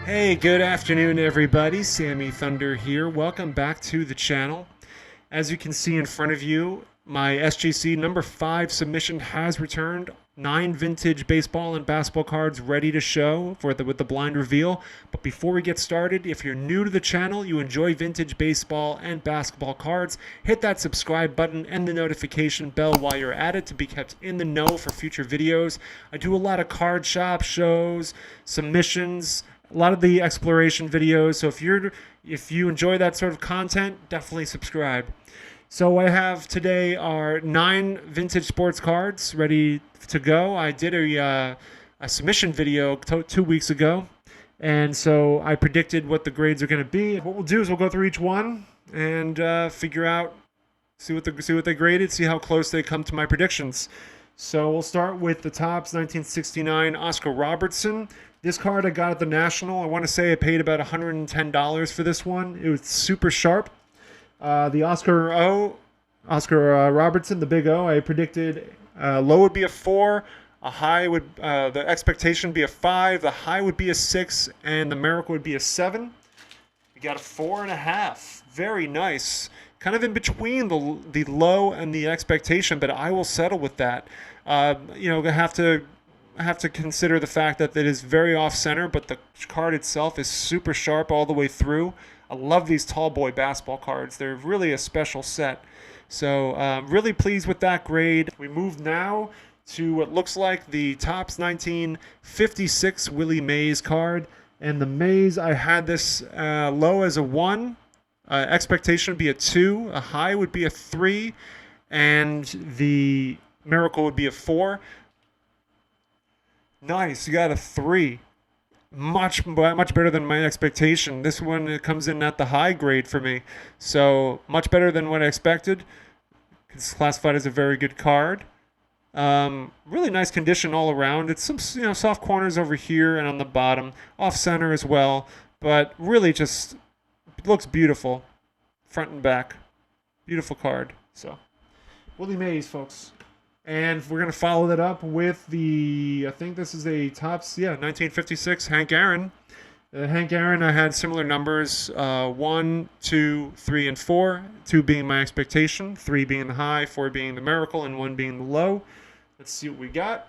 Hey, good afternoon, everybody. Sammy Thunder here. Welcome back to the channel. As you can see in front of you, my SGC number 5 submission has returned. 9 vintage baseball and basketball cards ready to show with the blind reveal. But before we get started, if you're new to the channel, you enjoy vintage baseball and basketball cards, hit that subscribe button and the notification bell while you're at it to be kept in the know for future videos. I do a lot of card shop shows, submissions, a lot of the exploration videos. So if you enjoy that sort of content, definitely subscribe. So I have today our 9 vintage sports cards ready to go. I did a submission video 2 weeks ago, and so I predicted what the grades are going to be. What we'll do is we'll go through each one and figure out, see what they graded, see how close they come to my predictions. So we'll start with the Topps 1969 Oscar Robertson. This card I got at the National. I want to say I paid about $110 for this one. It was super sharp. The Oscar Robertson, the big O, I predicted low would be a 4, a high would, the expectation would be a 5, the high would be a 6, and the miracle would be a 7. We got a 4.5. Very nice. Kind of in between the low and the expectation, but I will settle with that. I have to consider the fact that it is very off-center, but the card itself is super sharp all the way through. I love these tall boy basketball cards. They're really a special set. So really pleased with that grade. We move now to what looks like the Topps 1956 Willie Mays card. And the Mays, I had this low as a 1. Expectation would be a 2. A high would be a 3. And the miracle would be a 4. Nice, you got a 3. Much better than my expectation. This one comes in at the high grade for me, so much better than what I expected. It's classified as a very good card. Really nice condition all around. It's some soft corners over here and on the bottom, off center as well, but really just looks beautiful, front and back. Beautiful card. So Willie Mays, folks. And we're going to follow that up with I think this is a Topps, 1956 Hank Aaron. Hank Aaron, I had similar numbers, 1, 2, 3, and 4. 2 being my expectation, 3 being the high, 4 being the miracle, and 1 being the low. Let's see what we got.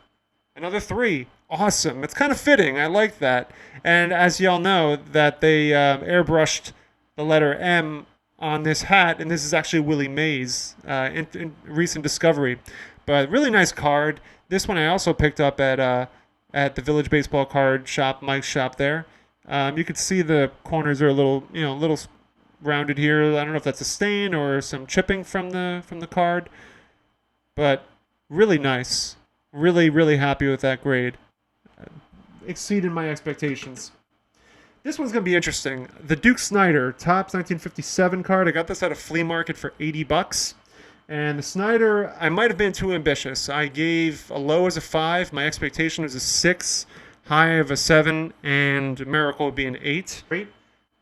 Another 3. Awesome. It's kind of fitting. I like that. And as y'all know, that they airbrushed the letter M on this hat, and this is actually Willie Mays, in recent discovery. But really nice card. This one I also picked up at the Village Baseball Card Shop, Mike's shop there. You can see the corners are a little rounded here. I don't know if that's a stain or some chipping from the card, but really nice. Really happy with that grade. Exceeded my expectations. This one's going to be interesting. The Duke Snider Topps 1957 card. I got this at a flea market for $80. And the Snider, I might have been too ambitious. I gave a low as a 5. My expectation was a 6, high of a 7, and miracle would be an 8. A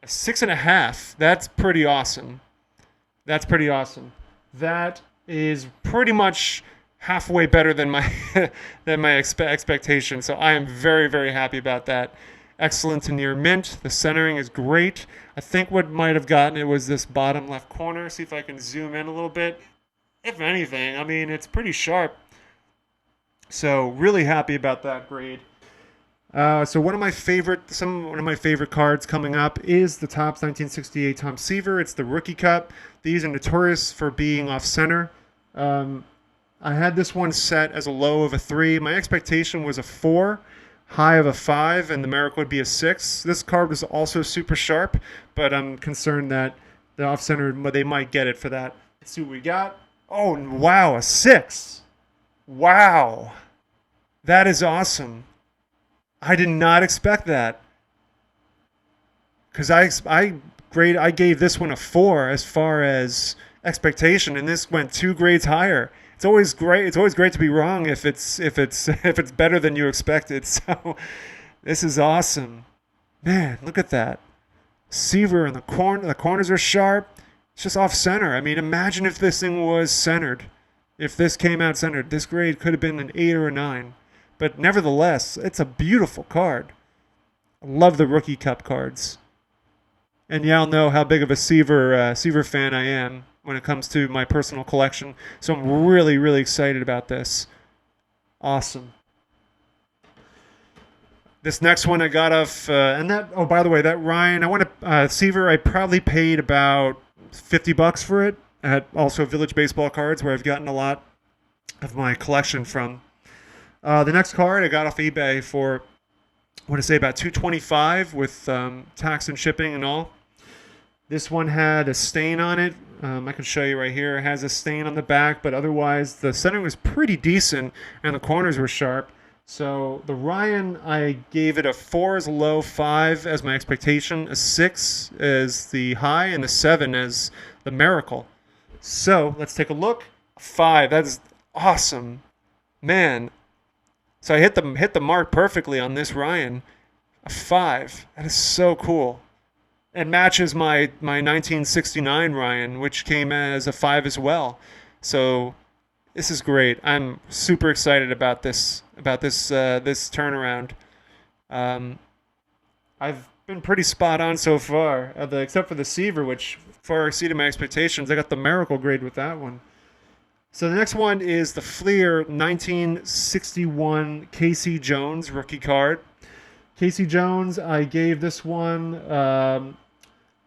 6.5. That's pretty awesome. That is pretty much halfway better than my expectation. So I am very happy about that. Excellent to near mint. The centering is great. I think what might have gotten it was this bottom left corner. See if I can zoom in a little bit. If anything, I mean, it's pretty sharp. So really happy about that grade. So one of my favorite cards coming up is the Topps 1968 Tom Seaver. It's the Rookie Cup. These are notorious for being off center. I had this one set as a low of a 3. My expectation was a 4, high of a 5, and the miracle would be a 6. This card was also super sharp, but I'm concerned that the off center, they might get it for that. Let's see what we got. Oh, wow, a 6. Wow. That is awesome. I did not expect that. Because I gave this one a 4 as far as expectation, and this went 2 grades higher. It's always great. It's always great to be wrong if it's better than you expected. So this is awesome. Man, look at that. Seaver in the corner. The corners are sharp. It's just off center. I mean, imagine if this thing was centered. If this came out centered, this grade could have been an 8 or a 9. But nevertheless, it's a beautiful card. I love the Rookie Cup cards. And y'all know how big of a Seaver fan I am when it comes to my personal collection. So I'm really, really excited about this. Awesome. This next one I got off, oh, by the way, that Ryan, I want to, Seaver, I probably paid about $50 for it at also Village Baseball Cards, where I've gotten a lot of my collection from. The next card I got off eBay for, I want to say about $225 with tax and shipping and all. This one had a stain on it. I can show you right here. It has a stain on the back, but otherwise the centering was pretty decent and the corners were sharp. So the Ryan, I gave it a 4 as a low, 5 as my expectation, a 6 as the high, and a 7 as the miracle. So let's take a look. 5, that is awesome. Man. So I hit the mark perfectly on this Ryan. A 5. That is so cool. It matches my 1969 Ryan, which came as a 5 as well. So this is great. I'm super excited about this this turnaround. I've been pretty spot on so far, except for the Seaver, which far exceeded my expectations. I got the miracle grade with that one. So the next one is the Flir 1961 Casey Jones rookie card. Casey Jones, I gave this one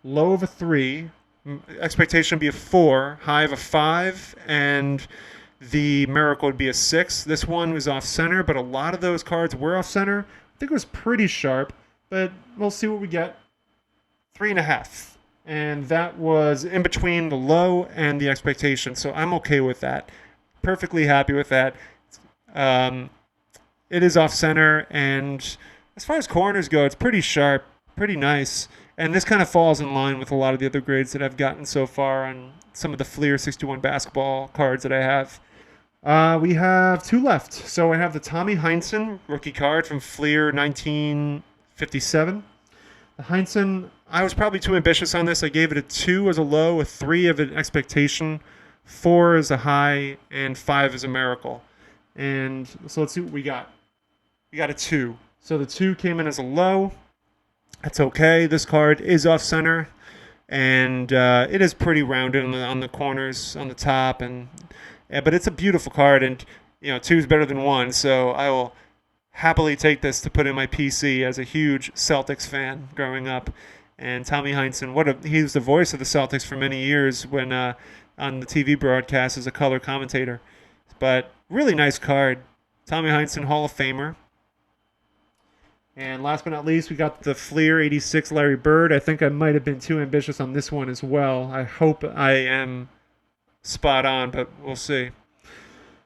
low of a 3. Expectation would be a 4, high of a 5, and the miracle would be a 6. This one was off center, but a lot of those cards were off center. I think it was pretty sharp, but we'll see what we get. 3.5. And that was in between the low and the expectation, so I'm okay with that. Perfectly happy with that. It is off center, and as far as corners go, it's pretty sharp, pretty nice. And this kind of falls in line with a lot of the other grades that I've gotten so far on some of the Flir 61 basketball cards that I have. We have 2 left. So I have the Tommy Heinsohn rookie card from Flir 1957. The Heinsohn, I was probably too ambitious on this. I gave it a 2 as a low, a 3 of an expectation, 4 as a high, and 5 as a miracle. And so let's see what we got. We got a 2. So the 2 came in as a low. That's okay. This card is off center, and it is pretty rounded on the corners, on the top, but it's a beautiful card, and 2 is better than 1. So I will happily take this to put in my PC as a huge Celtics fan growing up. And Tommy Heinsohn, he was the voice of the Celtics for many years when on the TV broadcast as a color commentator. But really nice card. Tommy Heinsohn, Hall of Famer. And last but not least, we got the Flir 86 Larry Bird. I think I might have been too ambitious on this one as well. I hope I am spot on, but we'll see.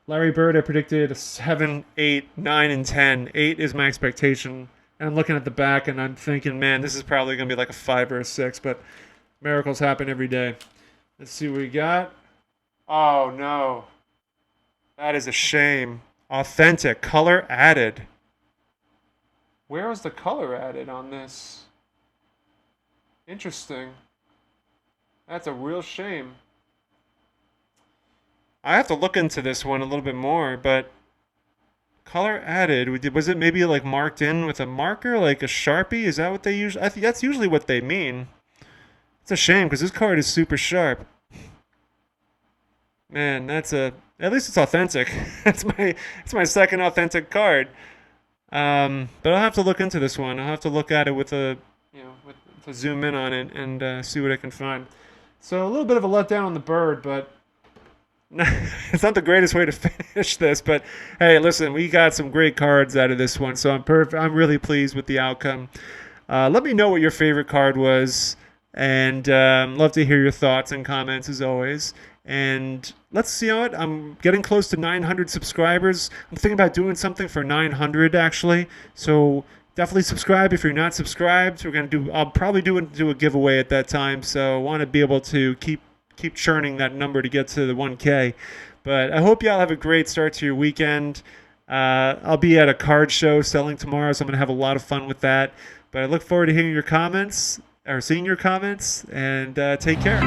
Larry Bird, I predicted a 7, 8, 9, and 10. 8 is my expectation. And I'm looking at the back, and I'm thinking, man, this is probably going to be like a 5 or a 6, but miracles happen every day. Let's see what we got. Oh, no. That is a shame. Authentic. Color added. Where was the color added on this? Interesting. That's a real shame. I have to look into this one a little bit more, but color added, was it maybe like marked in with a marker, like a Sharpie? Is that what they usually, I think that's usually what they mean. It's a shame because this card is super sharp. Man, at least it's authentic. It's my second authentic card. But I'll have to look into this one. I'll have to look at it with to zoom in on it and see what I can find. So a little bit of a letdown on the Bird, but it's not the greatest way to finish this. But hey, listen, we got some great cards out of this one, so I'm really pleased with the outcome. Let me know what your favorite card was, and love to hear your thoughts and comments as always. And let's see how I'm getting close to 900 subscribers. I'm thinking about doing something for 900 actually. So definitely subscribe if you're not subscribed. I'll probably do a giveaway at that time. So I want to be able to keep churning that number to get to the 1K. But I hope y'all have a great start to your weekend. I'll be at a card show selling tomorrow, so I'm gonna have a lot of fun with that. But I look forward to hearing your comments or seeing your comments, and take care.